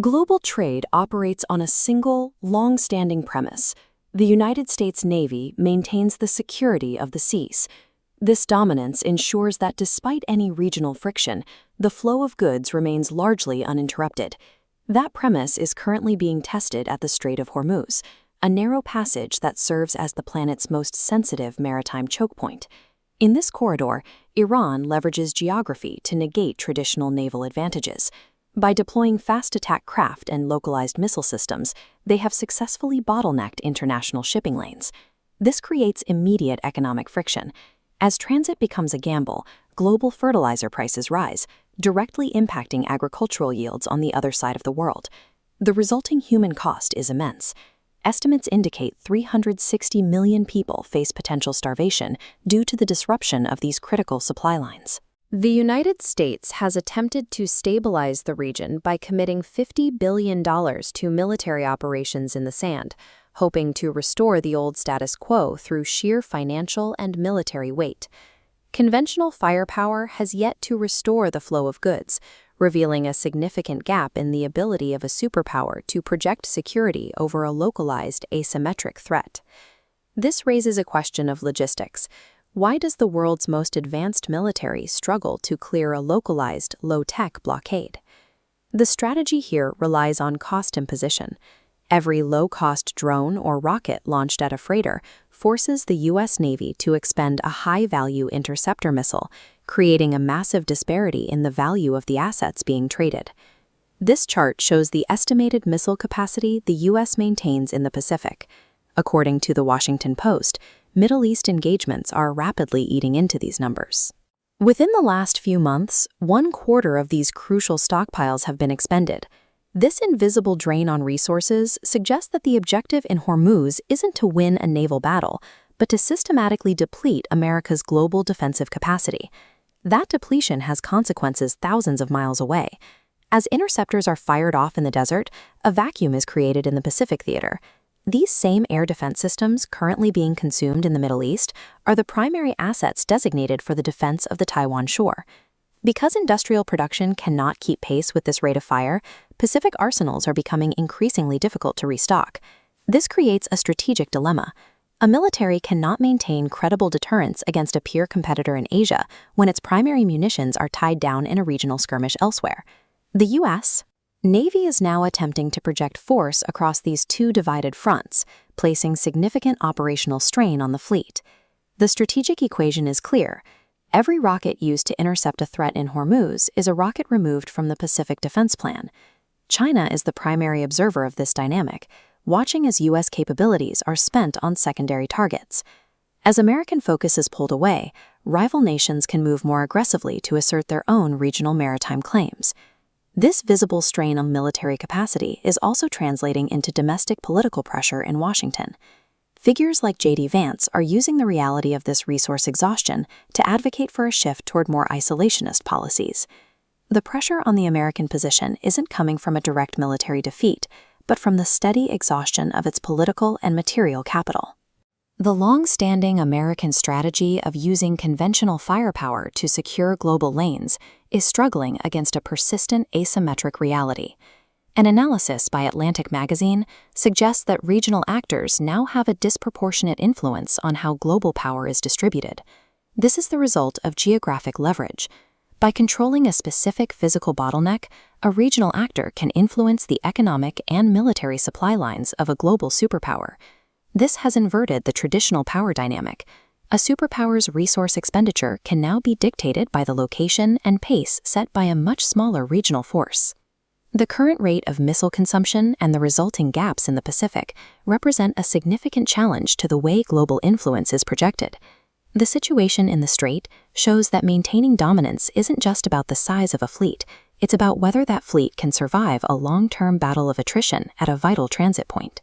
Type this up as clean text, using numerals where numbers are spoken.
Global trade operates on a single, long-standing premise. The United States Navy maintains the security of the seas. This dominance ensures that despite any regional friction, the flow of goods remains largely uninterrupted. That premise is currently being tested at the Strait of Hormuz, a narrow passage that serves as the planet's most sensitive maritime choke point. In this corridor, Iran leverages geography to negate traditional naval advantages. By deploying fast-attack craft and localized missile systems, they have successfully bottlenecked international shipping lanes. This creates immediate economic friction. As transit becomes a gamble, global fertilizer prices rise, directly impacting agricultural yields on the other side of the world. The resulting human cost is immense. Estimates indicate 360 million people face potential starvation due to the disruption of these critical supply lines. The United States has attempted to stabilize the region by committing $50 billion to military operations in the sand, hoping to restore the old status quo through sheer financial and military weight. Conventional firepower has yet to restore the flow of goods, revealing a significant gap in the ability of a superpower to project security over a localized, asymmetric threat. This raises a question of logistics. Why does the world's most advanced military struggle to clear a localized, low-tech blockade? The strategy here relies on cost imposition. Every low-cost drone or rocket launched at a freighter forces the U.S. Navy to expend a high-value interceptor missile, creating a massive disparity in the value of the assets being traded. This chart shows the estimated missile capacity the U.S. maintains in the Pacific. According to the Washington Post, Middle East engagements are rapidly eating into these numbers. Within the last few months, 1/4 of these crucial stockpiles have been expended. This invisible drain on resources suggests that the objective in Hormuz isn't to win a naval battle, but to systematically deplete America's global defensive capacity. That depletion has consequences thousands of miles away. As interceptors are fired off in the desert, a vacuum is created in the Pacific theater. These same air defense systems currently being consumed in the Middle East are the primary assets designated for the defense of the Taiwan shore. Because industrial production cannot keep pace with this rate of fire, Pacific arsenals are becoming increasingly difficult to restock. This creates a strategic dilemma. A military cannot maintain credible deterrence against a peer competitor in Asia when its primary munitions are tied down in a regional skirmish elsewhere. The U.S. Navy is now attempting to project force across these two divided fronts, placing significant operational strain on the fleet. The strategic equation is clear. Every rocket used to intercept a threat in Hormuz is a rocket removed from the Pacific Defense Plan. China is the primary observer of this dynamic, watching as U.S. capabilities are spent on secondary targets. As American focus is pulled away, rival nations can move more aggressively to assert their own regional maritime claims. This visible strain on military capacity is also translating into domestic political pressure in Washington. Figures like J.D. Vance are using the reality of this resource exhaustion to advocate for a shift toward more isolationist policies. The pressure on the American position isn't coming from a direct military defeat, but from the steady exhaustion of its political and material capital. The long-standing American strategy of using conventional firepower to secure global lanes is struggling against a persistent asymmetric reality. An analysis by Atlantic Magazine suggests that regional actors now have a disproportionate influence on how global power is distributed. This is the result of geographic leverage. By controlling a specific physical bottleneck, a regional actor can influence the economic and military supply lines of a global superpower. This has inverted the traditional power dynamic. A superpower's resource expenditure can now be dictated by the location and pace set by a much smaller regional force. The current rate of missile consumption and the resulting gaps in the Pacific represent a significant challenge to the way global influence is projected. The situation in the Strait shows that maintaining dominance isn't just about the size of a fleet, it's about whether that fleet can survive a long-term battle of attrition at a vital transit point.